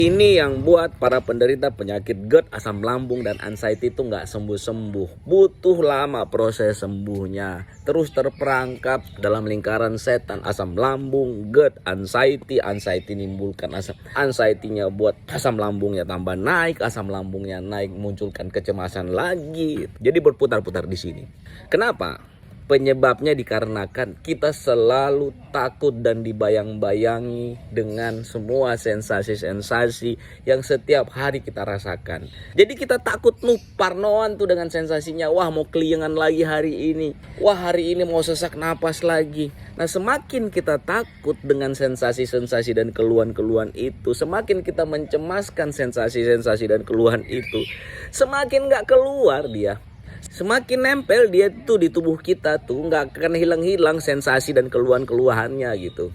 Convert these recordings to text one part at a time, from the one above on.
Ini yang buat para penderita penyakit GERD, asam lambung, dan anxiety itu nggak sembuh-sembuh. Butuh lama proses sembuhnya. Terus terperangkap dalam lingkaran setan. Asam lambung, GERD, anxiety. Anxiety nimbulkan anxiety-nya buat asam lambungnya tambah naik. Asam lambungnya naik munculkan kecemasan lagi. Jadi berputar-putar di sini. Kenapa? Penyebabnya dikarenakan kita selalu takut dan dibayang-bayangi dengan semua sensasi-sensasi yang setiap hari kita rasakan. Jadi kita takut parnoan tuh dengan sensasinya. Wah, mau keliengan lagi hari ini. Wah, hari ini mau sesak napas lagi. Nah, semakin kita takut dengan sensasi-sensasi dan keluhan-keluhan itu, semakin kita mencemaskan sensasi-sensasi dan keluhan itu, semakin gak keluar dia. Semakin nempel dia tuh di tubuh kita tuh, nggak akan hilang-hilang sensasi dan keluhan-keluhannya gitu.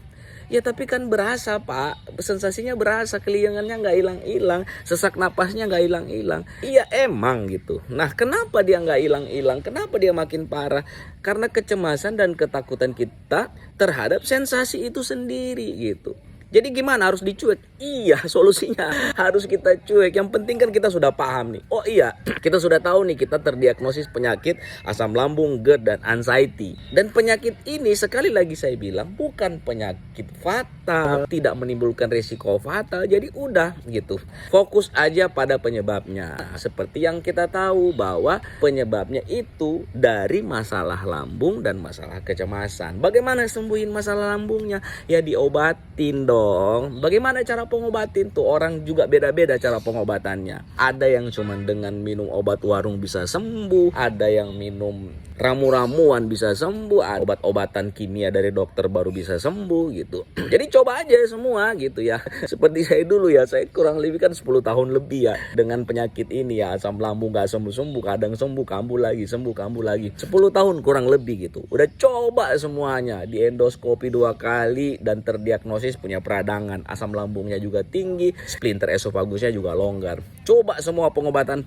Ya tapi kan berasa Pak, sensasinya berasa, keliengannya nggak hilang-hilang, sesak napasnya nggak hilang-hilang. Iya emang gitu. Nah kenapa dia nggak hilang-hilang? Kenapa dia makin parah? Karena kecemasan dan ketakutan kita terhadap sensasi itu sendiri gitu. Jadi gimana, harus dicuek? Iya, solusinya harus kita cuek. Yang penting kan kita sudah paham nih. Oh iya, kita sudah tahu nih kita terdiagnosis penyakit asam lambung, GERD, dan anxiety. Dan penyakit ini sekali lagi saya bilang bukan penyakit fatal, tidak menimbulkan risiko fatal. Jadi udah gitu. Fokus aja pada penyebabnya. Seperti yang kita tahu bahwa penyebabnya itu dari masalah lambung dan masalah kecemasan. Bagaimana sembuhin masalah lambungnya? Ya diobatin dong. Bagaimana cara pengobatin tuh? Orang juga beda-beda cara pengobatannya. Ada yang cuma dengan minum obat warung bisa sembuh, ada yang minum ramu-ramuan bisa sembuh, ada obat-obatan kimia dari dokter baru bisa sembuh gitu. Jadi coba aja semua gitu ya. Seperti saya dulu ya, saya kurang lebih kan 10 tahun lebih ya dengan penyakit ini ya, asam lambung gak sembuh-sembuh, kadang sembuh kambuh lagi, sembuh kambuh lagi. 10 tahun kurang lebih gitu. Udah coba semuanya, di endoskopi 2 kali dan terdiagnosis punya peradangan, asam lambungnya juga tinggi, splinter esofagusnya juga longgar. Coba semua pengobatan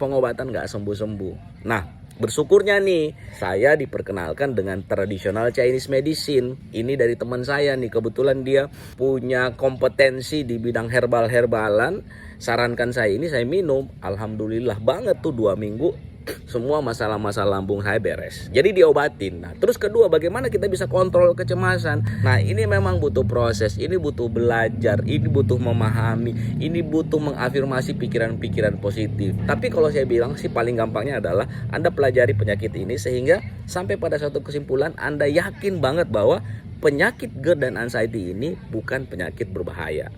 gak sembuh-sembuh. Nah, bersyukurnya nih, saya diperkenalkan dengan tradisional Chinese medicine. Ini dari teman saya nih, kebetulan dia punya kompetensi di bidang herbal-herbalan. Sarankan saya ini, saya minum. Alhamdulillah banget tuh 2 minggu. Semua masalah-masalah lambung saya beres. Jadi diobatin. Nah, terus kedua, bagaimana kita bisa kontrol kecemasan? Nah, ini memang butuh proses, ini butuh belajar, ini butuh memahami, ini butuh mengafirmasi pikiran-pikiran positif. Tapi kalau saya bilang sih paling gampangnya adalah Anda pelajari penyakit ini sehingga sampai pada suatu kesimpulan Anda yakin banget bahwa penyakit GERD dan anxiety ini bukan penyakit berbahaya.